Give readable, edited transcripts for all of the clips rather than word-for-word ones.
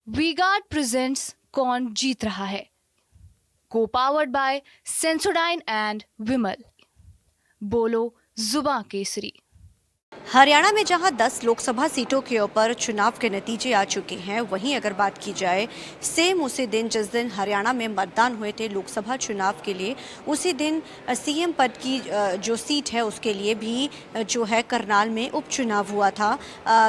V-Guard presents कौन जीत रहा है, को पावर्ड बाय सेंसोडाइन एंड विमल। बोलो जुबां केसरी। हरियाणा में जहां 10 लोकसभा सीटों के ऊपर चुनाव के नतीजे आ चुके हैं, वहीं अगर बात की जाए सेम उसी दिन जिस दिन हरियाणा में मतदान हुए थे लोकसभा चुनाव के लिए, उसी दिन सीएम पद की जो सीट है उसके लिए भी जो है करनाल में उपचुनाव हुआ था,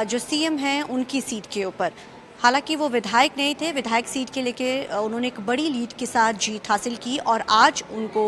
जो सीएम हैं उनकी सीट के ऊपर। हालांकि वो विधायक नहीं थे, विधायक सीट के लेके उन्होंने एक बड़ी लीड के साथ जीत हासिल की और आज उनको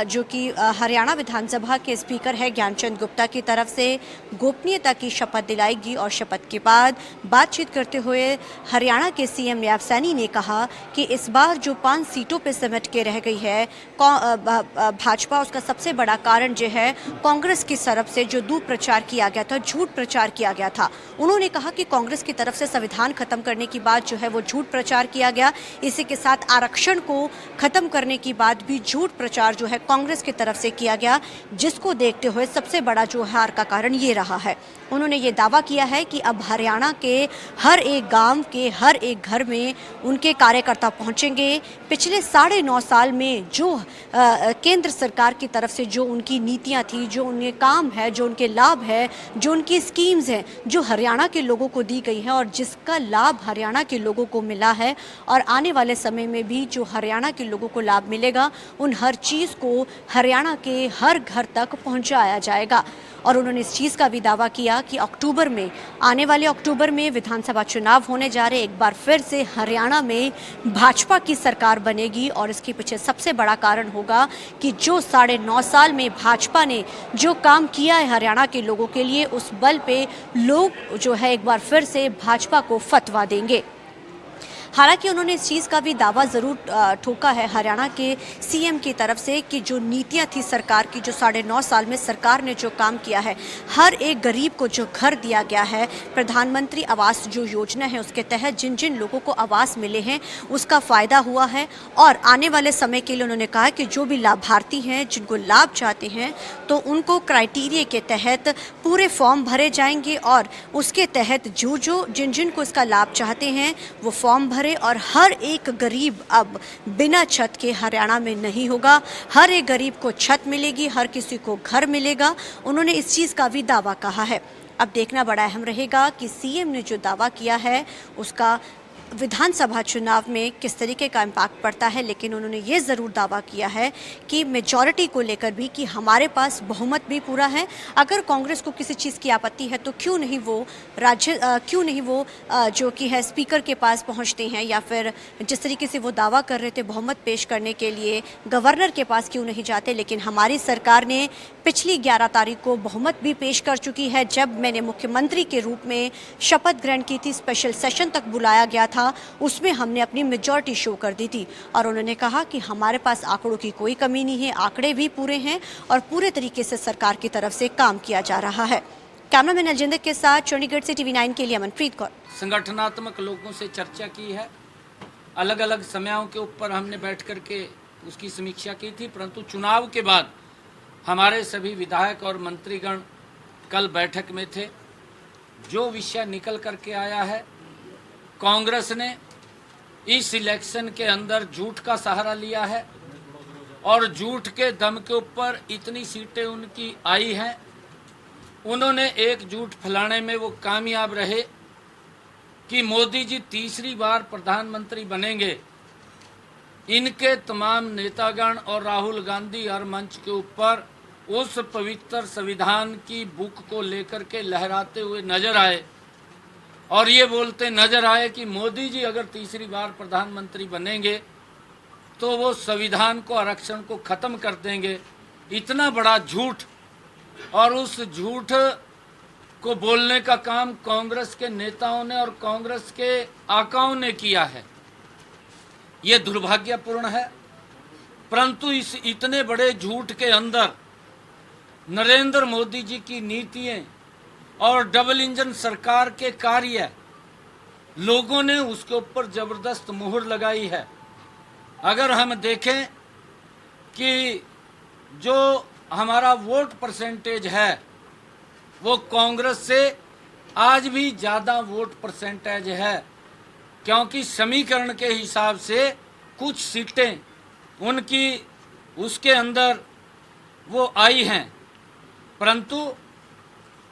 जो कि हरियाणा विधानसभा के स्पीकर है ज्ञानचंद गुप्ता की तरफ से गोपनीयता की शपथ दिलाएगी। और शपथ के बाद बातचीत करते हुए हरियाणा के सीएम नायब सैनी ने कहा कि इस बार जो 5 सीटों पर सिमट के रह गई है भाजपा, उसका सबसे बड़ा कारण जो है कांग्रेस की तरफ से जो दुष्प्रचार किया गया था, झूठ प्रचार किया गया था। उन्होंने कहा कि कांग्रेस की तरफ से संविधान खत्म करने की बात जो है वो झूठ प्रचार किया गया, इसी के साथ आरक्षण को खत्म करने की बात भी झूठ प्रचार जो है कांग्रेस की तरफ से किया गया, जिसको देखते हुए सबसे बड़ा जो हार का कारण ये रहा है। उन्होंने ये दावा किया है कि अब हरियाणा के हर एक गांव के हर एक घर में उनके कार्यकर्ता पहुंचेंगे। पिछले 9.5 साल में जो केंद्र सरकार की तरफ से जो उनकी नीतियां थी, जो उनके काम है, जो उनके लाभ है, जो उनकी स्कीम्स हैं, जो हरियाणा के लोगों को दी गई हैं और जिसका लाभ हरियाणा के लोगों को मिला है और आने वाले समय में भी जो हरियाणा के लोगों को लाभ मिलेगा, उन हर चीज़ को हरियाणा के हर घर तक पहुंचाया जाएगा। और उन्होंने इस चीज़ का भी दावा किया कि अक्टूबर में, आने वाले अक्टूबर में विधानसभा चुनाव होने जा रहे, एक बार फिर से हरियाणा में भाजपा की सरकार बनेगी और इसके पीछे सबसे बड़ा कारण होगा कि जो 9.5 साल में भाजपा ने जो काम किया है हरियाणा के लोगों के लिए, उस बल पे लोग जो है एक बार फिर से भाजपा को फतवा देंगे। हालांकि उन्होंने इस चीज़ का भी दावा ज़रूर ठोका है हरियाणा के सीएम की तरफ से कि जो नीतियां थी सरकार की, जो 9.5 साल में सरकार ने जो काम किया है, हर एक गरीब को जो घर दिया गया है, प्रधानमंत्री आवास जो योजना है उसके तहत जिन जिन लोगों को आवास मिले हैं उसका फ़ायदा हुआ है। और आने वाले समय के लिए उन्होंने कहा कि जो भी लाभार्थी हैं जिनको लाभ चाहते हैं तो उनको क्राइटेरिया के तहत पूरे फॉर्म भरे जाएंगे और उसके तहत जो जो जिन जिन को इसका लाभ चाहते हैं वो फॉर्म भरे और हर एक गरीब अब बिना छत के हरियाणा में नहीं होगा। हर एक गरीब को छत मिलेगी, हर किसी को घर मिलेगा। उन्होंने इस चीज़ का भी दावा कहा है। अब देखना बड़ा अहम रहेगा कि सीएम ने जो दावा किया है उसका विधानसभा चुनाव में किस तरीके का इम्पैक्ट पड़ता है। लेकिन उन्होंने ये ज़रूर दावा किया है कि मेजॉरिटी को लेकर भी कि हमारे पास बहुमत भी पूरा है। अगर कांग्रेस को किसी चीज़ की आपत्ति है तो क्यों नहीं वो जो कि है स्पीकर के पास पहुंचते हैं, या फिर जिस तरीके से वो दावा कर रहे थे बहुमत पेश करने के लिए गवर्नर के पास क्यों नहीं जाते। लेकिन हमारी सरकार ने पिछली 11 तारीख को बहुमत भी पेश कर चुकी है। जब मैंने मुख्यमंत्री के रूप में शपथ ग्रहण की थी, स्पेशल सेशन तक बुलाया गया था, उसमें हमने अपनी मेजॉरिटी शो कर दी थी। और उन्होंने कहा कि हमारे पास आंकड़ों की कोई कमी नहीं है, आंकड़े भी पूरे हैं और पूरे तरीके से सरकार की तरफ से काम किया जा रहा है। कैमरामैन अजिंदर के साथ चंडीगढ़ से TV9 के लिए अमनप्रीत कौर। संगठनात्मक लोगों से चर्चा की है, अलग अलग समयों के ऊपर हमने बैठ करके उसकी समीक्षा की थी, परंतु चुनाव के बाद हमारे सभी विधायक और मंत्रीगण कल बैठक में थे। जो विषय निकल करके आया है, कांग्रेस ने इस इलेक्शन के अंदर झूठ का सहारा लिया है और झूठ के दम के ऊपर इतनी सीटें उनकी आई हैं। उन्होंने एक झूठ फैलाने में वो कामयाब रहे कि मोदी जी तीसरी बार प्रधानमंत्री बनेंगे। इनके तमाम नेतागण और राहुल गांधी हर मंच के ऊपर उस पवित्र संविधान की बुक को लेकर के लहराते हुए नजर आए और ये बोलते नजर आए कि मोदी जी अगर तीसरी बार प्रधानमंत्री बनेंगे तो वो संविधान को, आरक्षण को खत्म कर देंगे। इतना बड़ा झूठ, और उस झूठ को बोलने का काम कांग्रेस के नेताओं ने और कांग्रेस के आकाओं ने किया है। ये दुर्भाग्यपूर्ण है। परंतु इस इतने बड़े झूठ के अंदर नरेंद्र मोदी जी की नीतियां और डबल इंजन सरकार के कार्य, लोगों ने उसके ऊपर जबरदस्त मुहर लगाई है। अगर हम देखें कि जो हमारा वोट परसेंटेज है वो कांग्रेस से आज भी ज़्यादा वोट परसेंटेज है। क्योंकि समीकरण के हिसाब से कुछ सीटें उनकी उसके अंदर वो आई हैं, परंतु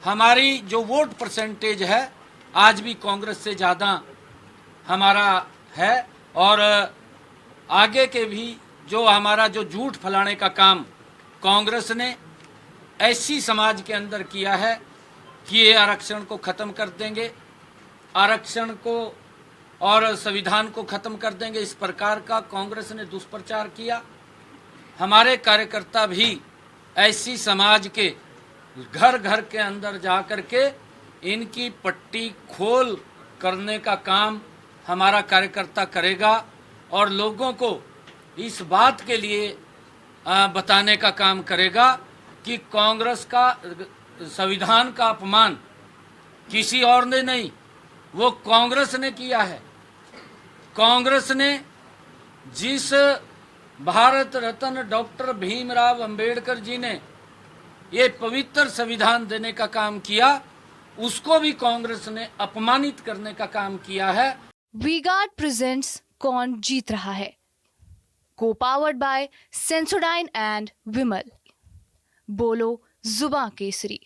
हमारी जो वोट परसेंटेज है आज भी कांग्रेस से ज़्यादा हमारा है। और आगे के भी जो हमारा जो झूठ फैलाने का काम कांग्रेस ने ऐसी समाज के अंदर किया है कि ये आरक्षण को ख़त्म कर देंगे, आरक्षण को और संविधान को ख़त्म कर देंगे, इस प्रकार का कांग्रेस ने दुष्प्रचार किया। हमारे कार्यकर्ता भी ऐसी समाज के घर घर के अंदर जा कर के इनकी पट्टी खोल करने का काम हमारा कार्यकर्ता करेगा और लोगों को इस बात के लिए बताने का काम करेगा कि कांग्रेस का संविधान का अपमान किसी और ने नहीं, वो कांग्रेस ने किया है। कांग्रेस ने जिस भारत रत्न डॉक्टर भीमराव अंबेडकर जी ने ये पवित्र संविधान देने का काम किया, उसको भी कांग्रेस ने अपमानित करने का काम किया है। वी-गार्ड प्रेजेंट्स कौन जीत रहा है, को पावर्ड बाय सेंसोडाइन एंड विमल। बोलो जुबां केसरी।